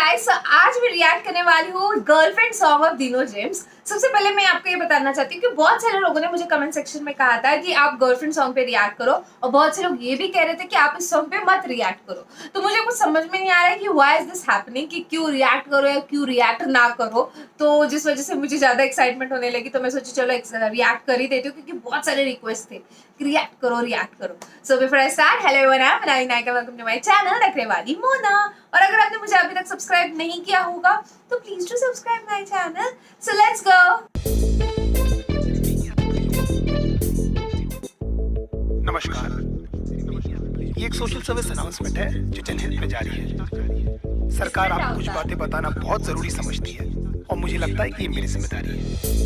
Guys, आज मैं react करने वाली हूँ गर्लफ्रेंड सॉन्ग ऑफ दिनो जेम्स। सबसे पहले मैं आपको ये बताना चाहती हूँ कि बहुत सारे लोगों ने मुझे कमेंट सेक्शन में कहा था कि आप गर्लफ्रेंड सॉन्ग पे रिएक्ट करो, और बहुत से लोग ये भी कह रहे थे कि आप इस सॉन्ग पे मत रिएक्ट करो। तो मुझे कुछ समझ में नहीं आ रहा है कि व्हाई इज दिस हैपनिंग, कि क्यों रिएक्ट करो या क्यों रिएक्ट ना करो। तो जिस वजह से मुझे ज्यादा एक्साइटमेंट होने लगी, तो मैं सोची चलो रिएक्ट कर ही देती हूँ, क्योंकि बहुत सारे रिक्वेस्ट थे कि रिएक्ट करो रिएक्ट करो। So before I start, hello everyone, I am Nayka, welcome to my channel Nakhre Wali Mona. और अगर आपने मुझे अभी तक सब्सक्राइब नहीं किया होगा तो please do subscribe my channel. So let's go. नमस्कार, ये एक सोशल सर्विस अनाउंसमेंट है जो जनहित में जारी है। सरकार आपको कुछ बातें बताना बहुत जरूरी समझती है और मुझे लगता है कि ये मेरी जिम्मेदारी है।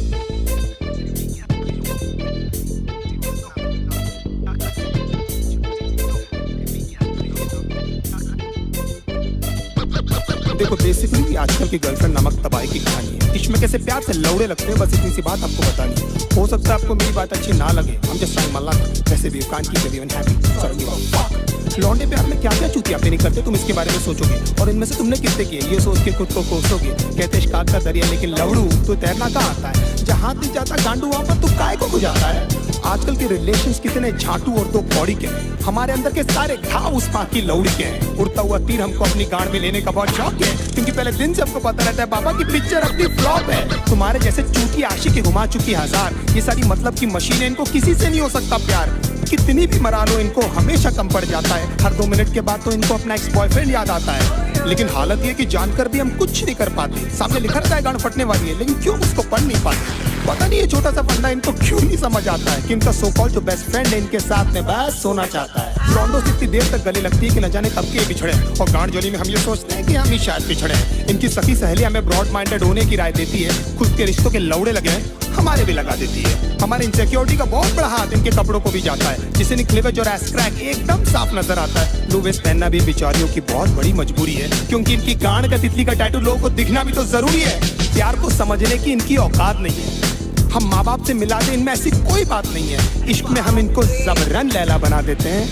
देखो, बेसिकली आजकल की गर्लफ्रेंड नमक तबाही की कहानी है। इसमें कैसे प्यार से लौड़े लगते हैं, बस इतनी सी बात आपको बतानी है। हो सकता है आपको मेरी बात अच्छी ना लगे, हम जस्ट ट्राइंग माय लक। वैसे भी कांट की एवरीवन हैप्पी। लौंडे प्यार में क्या क्या चूतियां नहीं करते, तुम इसके बारे में सोचोगे और इनमें से तुमने कितने किए ये सोच के खुद को कोसोगे। कहते शिकार का दरिया लेकिन लवड़ू तो तैरना कहाँ आता है। जहाँ नहीं जाता गांडू वहाँ पर तू काय को गुजारता है। आजकल के रिलेशंस कितने झाटू और दो कौड़ी के हैं। हमारे अंदर के सारे घाव उस फाक की लौड़ी के हैं। उड़ता हुआ तीर हमको अपनी गांड में लेने का बहुत शौक है, क्योंकि पहले दिन से हमको पता रहता है बाबा की पिक्चर अपनी फ्लॉप है। तुम्हारे जैसे चूती आशिकी घुमा चुकी हजार, ये सारी मतलब की मशीनें, इनको किसी से नहीं हो सकता प्यार। कितनी भी मरा लो इनको हमेशा कम पड़ जाता है। हर 2 मिनट के बाद तो इनको अपना एक्स बॉयफ्रेंड याद आता है। लेकिन हालत ये कि जानकर भी हम कुछ नहीं कर पाते। सामने लिखा रहता है गांड फटने वाली है, लेकिन क्यों उसको पढ़ नहीं पाते। पता नहीं ये छोटा सा फंडा इनको क्यों नहीं समझ आता है कि इनका सो कॉल्ड जो बेस्ट फ्रेंड है इनके साथ में बस सोना चाहता है। लॉन्डो से इतनी देर तक गले लगती है कि न जाने कब के बिछड़े, और गांड जोली में हम ये सोचते हैं कि हम ही शायद पिछड़े। इनकी सखी सहेली हमें ब्रॉड माइंडेड होने की राय देती है। खुद के रिश्तों के लौड़े लगे हैं हमारे भी लगा देती है। हमारे इनसिक्योरिटी का बहुत बड़ा हाथ इनके कपड़ों को भी जाता है, जिसे निकलेवेज और एस क्रैक एकदम साफ नजर आता है। लो वेस्ट पहनना भी बेचारियों की बहुत बड़ी मजबूरी है, क्योंकि इनकी गांड का तितली का टैटू लोगों को दिखना भी तो जरूरी है। प्यार को समझने की इनकी औकात नहीं है। हम माँ बाप से मिला दे, इनमें ऐसी कोई बात नहीं है। इश्क में हम इनको जबरन लैला बना देते हैं,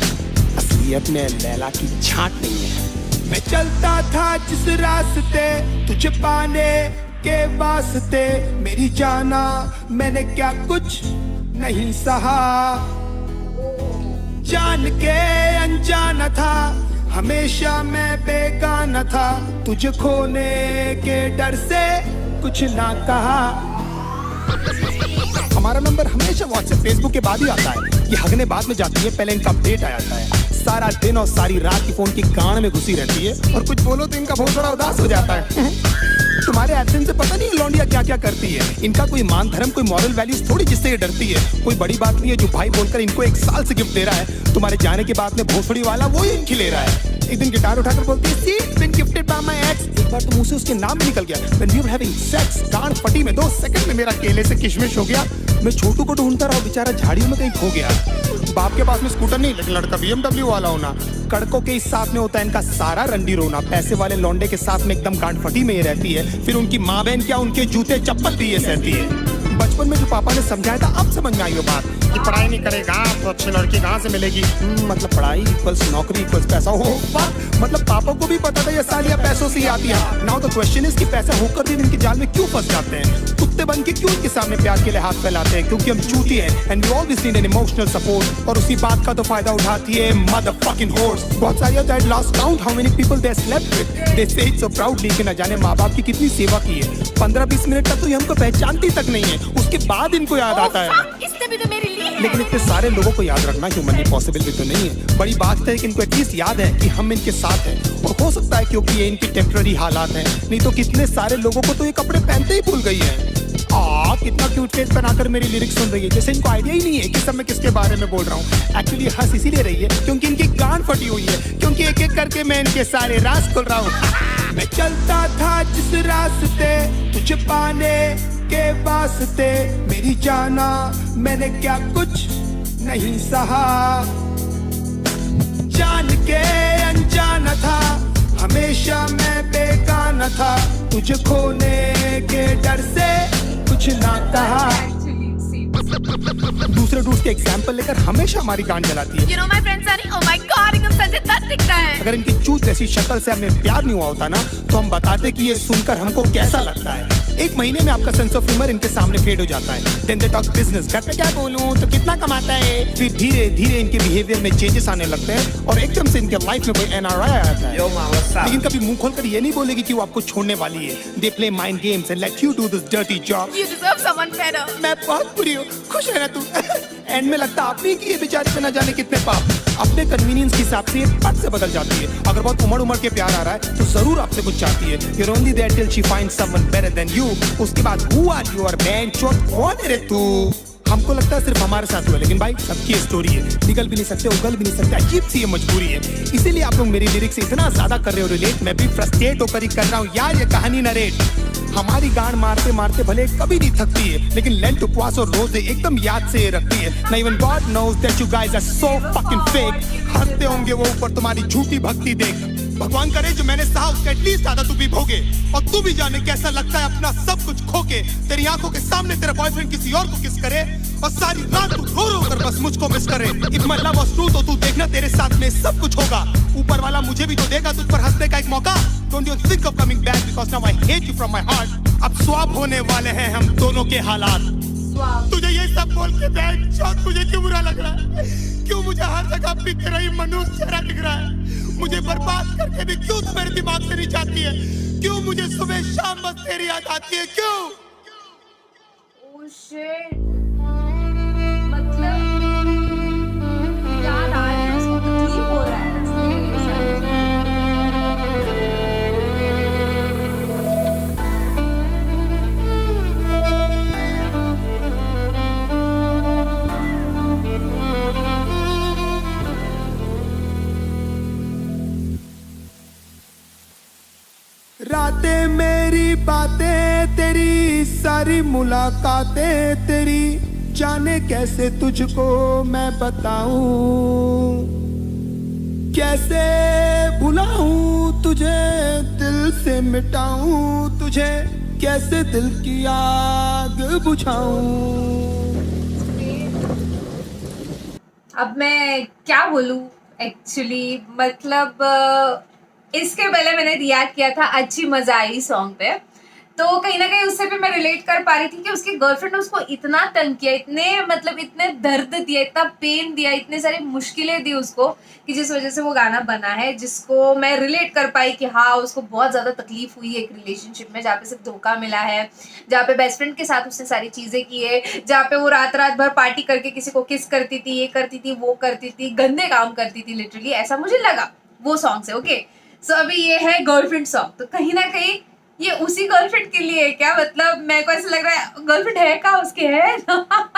असलियत में लैला की छांट नहीं है। मैं चलता था जिस रास्ते तुझे पाने के वास्ते, मेरी जाना मैंने क्या कुछ नहीं सहा। जान के अनजाना था, हमेशा मैं बेगाना था। तुझे खोने के डर से कुछ ना कहा। हमारा नंबर हमेशा व्हाट्सएप फेसबुक के बाद ही आता है। ये हगने बाद में जाती है, पहले इनका अपडेट आ जाता है। सारा दिन और सारी रात की फोन की गांड में घुसी रहती है, और कुछ बोलो तो इनका बहुत बड़ा उदास हो जाता है। तुम्हारे एब्सेंस से पता नहीं लौंडिया क्या क्या करती है। इनका कोई मान धर्म कोई मॉरल वैल्यूज थोड़ी जिससे ये डरती है। कोई बड़ी बात नहीं है जो भाई बोलकर इनको 1 साल से गिफ्ट दे रहा है। तुम्हारे जाने के बाद में भोसड़ी वाला वो ही इनकी ले रहा है। एक दिन गिटार उठाकर बोलती है see been gifted by my ex. एक बार तो मुंह से उसके नाम भी निकल गया। When we were having sex, गांड फटी में 2 सेकंड में मेरा केले से किशमिश हो गया। मैं छोटू को ढूंढता रहा, बेचारा झाड़ियों में कहीं खो गया। बाप के पास में स्कूटर नहीं, लेकिन लड़का BMW वाला होना। कड़कों के इस साथ में होता है इनका सारा रंडी रोना। पैसे वाले लौंडे के साथ में एकदम गांड फटी में ये रहती है। फिर उनकी माँ बहन क्या, उनके जूते चप्पल भी ये सहती है। बचपन में जो पापा ने समझाया था अब समझ में आई वो बात कि पढ़ाई नहीं करेगा तो अच्छी लड़की कहाँ से मिलेगी। मतलब पढ़ाई इक्वल्स नौकरी इक्वल्स पैसा। हो मतलब पापा को भी पता था ये सालियां पैसों से ही आती है। नाउ द क्वेश्चन इज कि पैसा होकर भी इनके जाल में क्यों फंस जाते हैं। कुत्ते बन के क्यों इनके सामने प्यार के लिए हाथ फैलाते हैं, क्योंकि हम चूती हैं and we always need an emotional support. और उसी बात का तो फायदा उठाती है मदरफकिंग होर्स। बहुत सारी that lost count how many people they slept with, they say it so proudly कि न जाने माँ बाप की कितनी सेवा की है। 15-20 मिनट तक तो ये हमको पहचानती तक नहीं है, उसके बाद इनको याद आता है। इसने भी तो मेरे लिए लेकिन इतने सारे लोगों को याद रखना ह्यूमनली पॉसिबल भी तो नहीं है। बड़ी बात है कि इनको एटलीस्ट याद है कि हम इनके साथ हैं। और हो सकता है क्योंकि ये इनकी टेम्पररी हालात हैं, नहीं तो कितने सारे लोगों को तो ये कपड़े पहनते ही भूल गई है। कितना क्यूट फेस बनाकर मेरी लिरिक्स सुन रही है, जैसे इनको आइडिया ही नहीं है कि सब मैं किसके बारे में बोल रहा हूँ। एक्चुअली हंस इसीलिए रही है क्योंकि इनकी गांड फटी हुई है, क्योंकि एक एक करके मैं इनके सारे राज खोल रहा हूँ। मैं चलता था जिस रास्ते तुझे पाने के वास्ते, मेरी जाना मैंने क्या कुछ नहीं सहा। जान के अनजाना था, हमेशा मैं बेगाना था। तुझे खोने के डर से कुछ ना कहा। दूसरे डूड्स के एग्जाम्पल लेकर हमेशा हमारी गांड जलाती है। You know my friends are oh my god एकदम संजय दत्त दिखता है। अगर इनकी चूत जैसी शक्ल से हमें प्यार नहीं हुआ होता ना तो हम बताते कि ये सुनकर हमको कैसा लगता है। एक महीने में आपका सेंस ऑफ ह्यूमर इनके सामने फेड हो जाता है। देन दे टॉक बिजनेस, घर पे क्या बोलूं तो कितना कमाता है। फिर धीरे धीरे इनके बिहेवियर में चेंजेस आने लगते हैं और एकदम से इनके लाइफ में कोई एनआरआई आ जाता है। लेकिन कभी मुंह खोलकर ये नहीं बोलेगी कि वो आपको छोड़ने वाली है। They play mind games and let you do this dirty job. You deserve someone better। मैं बहुत बुरी हूँ, खुश है ना तू? एंड में लगता आपने कि ये बेचारे पे न जाने कितने पाप अपने कन्वीनियंस के हिसाब से पट से बदल जाती है। अगर बहुत उमड़ के प्यार आ रहा है तो जरूर आपसे कुछ चाहती है। You're only there till she finds someone better than you। उसके बाद who are you और man चोट कौन है रे तू? हमको लगता है सिर्फ हमारे साथ हुआ, लेकिन भाई सबकी स्टोरी है। निकल भी नहीं सकते, उगल भी नहीं सकते, अजीब सी ये मजबूरी है। इसीलिए आप लोग मेरी लिरिक्स से इतना ज्यादा कर रहे हो रिलेट, मैं भी फ्रस्ट्रेट होकर ही कर रहा हूँ यार ये कहानी नरेट। हमारी गांड मारते मारते भले कभी नहीं थकती है, लेकिन लेंट उपवास और रोजे एकदम याद से ये रखती है। ना even God knows that you guys are so fucking fake. हंसते होंगे वो ऊपर तुम्हारी झूठी भक्ति देख। भगवान करे जो मैंने सहा उसका एटलीस्ट आधा तू भी भोगे, और तू भी जाने कैसा लगता है अपना सब कुछ खोके। तेरी आंखों के सामने तेरा बॉयफ्रेंड किसी और को किस करे और सारी रात तू रो रो कर बस मुझको मिस करे। If my love was true तो तू देखना तेरे साथ में सब कुछ होगा। ऊपर वाला मुझे भी तो देगा तुझ पर हंसने का एक मौका। Don't you think of coming back because now I hate you from my heart. अब स्वैप होने वाले हैं हम दोनों के हालात। तुझे ये सब बोल के बैठ मुझे क्यों बुरा लग रहा है? क्यों मुझे हर जगह पे तेरा ही मनुष्य चेहरा दिख रहा है? मुझे बर्बाद करके भी क्यों तू मेरे दिमाग से नहीं जाती है? क्यों मुझे सुबह शाम बस तेरी याद आती है? क्यों? Oh shit। मतलब याद आ रही है, उसको तकलीफ हो रहा है इसलिए ये सब। रातें मेरी बातें तेरी, सारी मुलाकातें तेरी, जाने कैसे तुझको मैं बताऊं, कैसे भुलाऊं तुझे, दिल से मिटाऊं तुझे, कैसे दिल की आग बुझाऊं। अब मैं क्या बोलूं एक्चुअली, मतलब इसके पहले मैंने रिएक्ट किया था अच्छी मजा आई सॉन्ग पे, तो कहीं ना कहीं उससे भी मैं रिलेट कर पा रही थी कि उसकी गर्लफ्रेंड ने उसको इतना तंग किया, इतने दर्द दिया, इतना पेन दिया, इतने सारी मुश्किलें दी उसको, कि जिस वजह से वो गाना बना है, जिसको मैं रिलेट कर पाई कि हाँ उसको बहुत ज़्यादा तकलीफ हुई है एक रिलेशनशिप में जहाँ पे सिर्फ धोखा मिला है, जहाँ पे बेस्ट फ्रेंड के साथ उसने सारी चीज़ें की है, जहाँ पे वो रात रात भर पार्टी करके किसी को किस करती थी, ये करती थी, वो करती थी, गंदे काम करती थी, लिटरली ऐसा मुझे लगा वो सॉन्ग से। ओके सो अभी ये है गर्लफ्रेंड सॉन्ग, तो कहीं ना कहीं ये उसी गर्लफ्रेंड के लिए है क्या? मतलब मेरे को ऐसा लग रहा है गर्लफ्रेंड है क्या उसके, है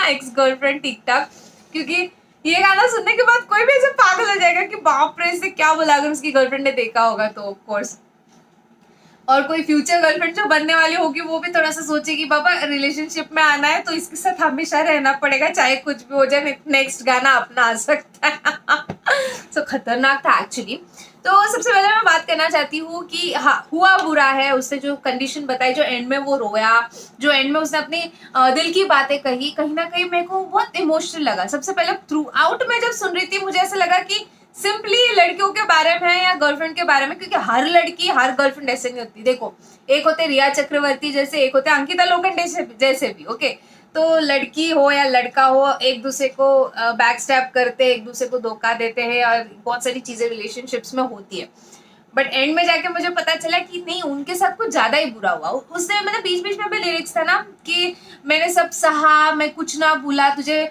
एक्स गर्लफ्रेंड ठीक ठाक, क्योंकि ये गाना सुनने के बाद कोई भी ऐसे पागल हो जाएगा कि बाप रे इससे क्या बोला, अगर उसकी गर्लफ्रेंड ने देखा होगा तो ऑफ कोर्स। और कोई फ्यूचर गर्लफ्रेंड जो बनने वाली होगी वो भी थोड़ा सा सोचेगी बाबा रिलेशनशिप में आना है तो इसके साथ हमेशा रहना पड़ेगा, चाहे कुछ भी हो जाए, नेक्स्ट गाना अपना आ सकता है। सो खतरनाक था एक्चुअली। तो सबसे पहले मैं बात करना चाहती हूँ कि हाँ हुआ बुरा है, उसने जो कंडीशन बताई, जो एंड में वो रोया, जो एंड में उसने अपनी दिल की बातें कही, कहीं ना कहीं मेरे को बहुत इमोशनल लगा। सबसे पहले थ्रू आउट में जब सुन रही थी मुझे ऐसा लगा कि सिंपली लड़कियों के बारे में या गर्लफ्रेंड के बारे में, क्योंकि हर लड़की हर गर्लफ्रेंड ऐसे नहीं होती। देखो एक होते रिया चक्रवर्ती जैसे, एक होते अंकिता लोखंडे जैसे भी। ओके तो लड़की हो या लड़का हो एक दूसरे को बैक स्टैप करते, एक दूसरे को धोखा देते हैं और बहुत सारी चीजें रिलेशनशिप्स में होती है। बट एंड में जाके मुझे पता चला कि नहीं उनके साथ कुछ ज्यादा ही बुरा हुआ। उससे मतलब बीच बीच में भी लिरिक्स था ना कि मैंने सब सहा, मैं कुछ ना भूला, तुझे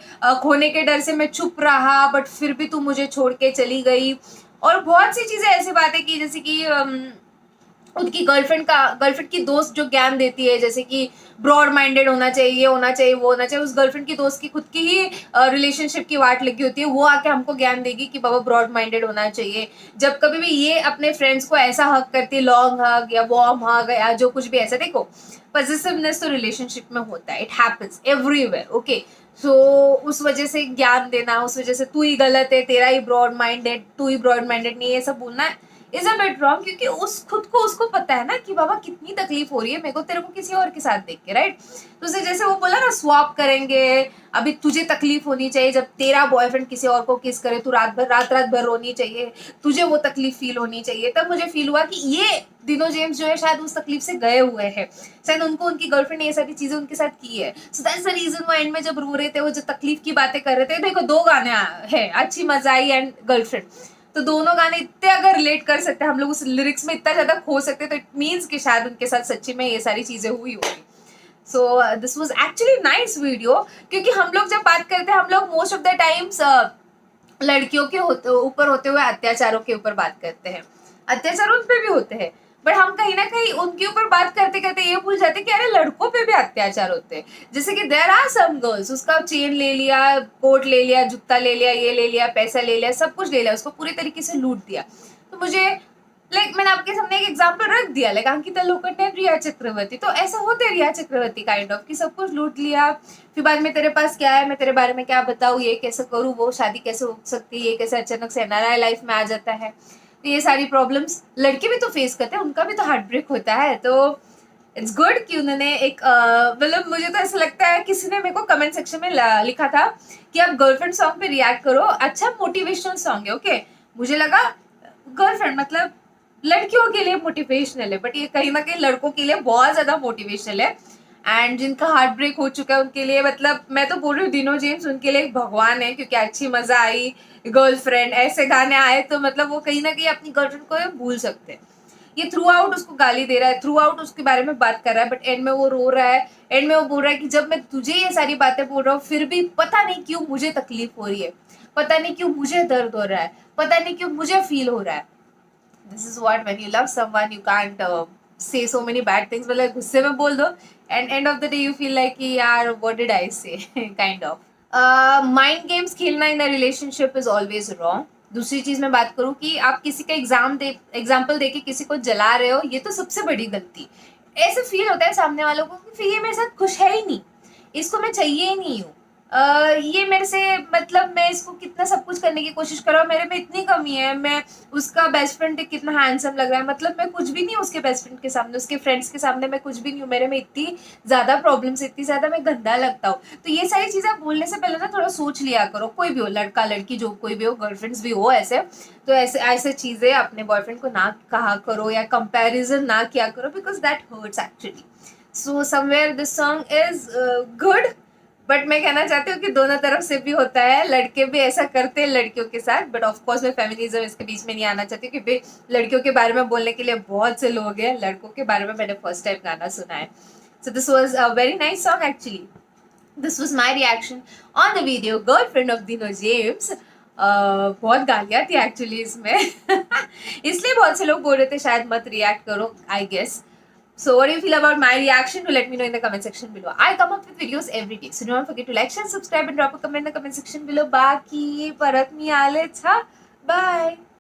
खोने के डर से मैं चुप रहा, बट फिर भी तू मुझे छोड़ के चली गई। और बहुत सी चीजें ऐसी बातें की जैसे कि उनकी गर्लफ्रेंड की दोस्त जो ज्ञान देती है, जैसे कि ब्रॉड माइंडेड होना चाहिए, ये होना चाहिए, वो होना चाहिए। उस गर्लफ्रेंड की दोस्त की खुद की ही रिलेशनशिप की वाट लगी होती है, वो आके हमको ज्ञान देगी कि बाबा ब्रॉड माइंडेड होना चाहिए। जब कभी भी ये अपने फ्रेंड्स को ऐसा हक करती है, लॉन्ग हग या वार्म हग या जो कुछ भी ऐसा, देखो पॉजिटिवनेस तो रिलेशनशिप में होता है, it happens everywhere. Okay so उस वजह से ज्ञान देना, उस वजह से तू ही गलत है, तेरा ही ब्रॉड माइंडेड, तू ही ब्रॉड माइंडेड नहीं है, सब बोलना इज अ बिट रॉन्ग, क्योंकि उस खुद को उसको पता है ना कि बाबा कितनी तकलीफ हो रही है मेरे को तेरे को किसी और के साथ देख के, राइट। तो उसे जैसे वो बोला ना स्वैप करेंगे, अभी तुझे तकलीफ होनी चाहिए जब तेरा बॉयफ्रेंड किसी और को किस करे, तू रात रात भर रोनी चाहिए, तुझे वो तकलीफ फील होनी चाहिए। तब मुझे फील हुआ कि ये दिनो जेम्स जो है शायद उस तकलीफ से गए हुए हैं, शायद उनको उनकी गर्लफ्रेंड ने ये सारी चीजें उनके साथ की है। सो दैट्स द रीजन वो एंड में जब रो रहे थे, वो जो तकलीफ की बातें कर रहे थे, देखो 2 गाने हैं, अच्छी मजा आई एंड गर्लफ्रेंड, तो दोनों गाने इतने अगर रिलेट कर सकते हैं हम लोग, उस लिरिक्स में इतना ज्यादा खो सकते हैं, तो इट मीन्स कि शायद उनके साथ सच्ची में ये सारी चीजें हुई होगी। So this was actually nice video, क्योंकि हम लोग जब बात करते हैं हम लोग मोस्ट ऑफ द टाइम्स लड़कियों के ऊपर होते हुए अत्याचारों के ऊपर बात करते हैं, अत्याचार उन पे भी होते हैं, बट हम कहीं ना कहीं उनके ऊपर बात करते करते ये भूल जाते कि अरे लड़कों पे भी अत्याचार होते हैं। जैसे कि देयर आर सम गर्ल्स, उसका चेन ले लिया, कोट ले लिया, जूता ले लिया, ये ले लिया, पैसा ले लिया, सब कुछ ले लिया, उसको पूरी तरीके से लूट दिया। तो मुझे मैंने आपके सामने एक एग्जाम्पल रख दिया, अंकिता लोखंडे एंड रिया चक्रवर्ती, तो ऐसा होते रिया चक्रवर्ती काइंड ऑफ कि सब कुछ लूट लिया, फिर बाद में तेरे पास क्या है, मैं तेरे बारे में क्या बताऊँ, ये कैसे करूँ, वो शादी कैसे हो सकती है, ये कैसे अचानक से एनआरआई लाइफ में आ जाता है। तो ये सारी प्रॉब्लम्स लड़के भी तो फेस करते हैं, उनका भी तो हार्ट ब्रेक होता है। तो इट्स गुड कि उन्होंने एक मतलब मुझे तो ऐसा लगता है, किसी ने मेरे को कमेंट सेक्शन में लिखा था कि आप गर्लफ्रेंड सॉन्ग पे रिएक्ट करो, अच्छा मोटिवेशनल सॉन्ग है। ओके, मुझे लगा गर्लफ्रेंड मतलब लड़कियों के लिए मोटिवेशनल है, बट ये कहीं ना कहीं लड़कों के लिए बहुत ज्यादा मोटिवेशनल है, एंड जिनका हार्ट ब्रेक हो चुका है उनके लिए, मतलब मैं तो बोल रही हूँ दिनो जेम्स उनके लिए एक भगवान है, क्योंकि अच्छी मजा आई, गर्लफ्रेंड, ऐसे गाने आए तो मतलब वो कहीं ना कहीं अपनी गर्लफ्रेंड को भूल सकते हैं। ये थ्रू आउट उसको गाली दे रहा है, थ्रू आउट उसके बारे में बात कर रहा है, बट एंड में वो रो रहा है, एंड में वो बोल रहा है कि जब मैं तुझे ये सारी बातें बोल रहा हूँ फिर भी पता नहीं क्यों मुझे तकलीफ हो रही है, पता नहीं क्यों मुझे दर्द हो रहा है, पता नहीं क्यों मुझे फील हो रहा है। This is what when you love someone you can't say so many bad things, मतलब गुस्से में बोल दो and end of the day you feel like कि यार व्हाट डिड आई से काइंड ऑफ। माइंड गेम्स खेलना in a relationship is always wrong. दूसरी चीज मैं बात करूं कि आप किसी का एग्जाम्पल देके किसी को जला रहे हो, ये तो सबसे बड़ी गलती। ऐसे फील होता है सामने वालों को कि फिर ये मेरे साथ खुश है ही नहीं, इसको मैं चाहिए ही नहीं हूँ, ये मेरे से मतलब मैं इसको कितना सब कुछ करने की कोशिश कर रहा हूँ, मेरे में इतनी कमी है, मैं उसका बेस्ट फ्रेंड कितना हैंडसम लग रहा है, मतलब मैं कुछ भी नहीं हूँ उसके बेस्ट फ्रेंड के सामने, उसके फ्रेंड्स के सामने मैं कुछ भी नहीं हूँ, मेरे में इतनी ज़्यादा प्रॉब्लम्स, इतनी ज़्यादा मैं गंदा लगता हूँ। तो ये सारी चीज़ें आप बोलने से पहले ना थोड़ा सोच लिया करो, कोई भी हो, लड़का लड़की जो कोई भी हो, गर्लफ्रेंड्स भी हो ऐसे, तो ऐसे ऐसे चीज़ें अपने बॉयफ्रेंड को ना कहा करो या कंपेरिजन ना किया करो, because that hurts actually. So somewhere this song is good, but मैं कहना चाहती हूँ कि दोनों तरफ से भी होता है, लड़के भी ऐसा करते हैं लड़कियों के साथ, बट ऑफ कोर्स मैं फेमिनिज्म इसके बीच में नहीं आना चाहती, क्योंकि लड़कियों के बारे में बोलने के लिए बहुत से लोग हैं, लड़कों के बारे में मैंने फर्स्ट टाइम गाना सुना है। So this was a very nice song actually. This was my reaction on the video girlfriend of दिनो जेम्स। बहुत गालियाँ थी एक्चुअली इसमें इसलिए बहुत से लोग बोल रहे थे शायद मत रिएक्ट करो, आई guess. So what do you feel about my reaction? Do let me know in the comment section below. I come up with videos every day, so don't forget to like, share, subscribe and drop a comment in the comment section below. Baki, parat mi alets ha. Bye.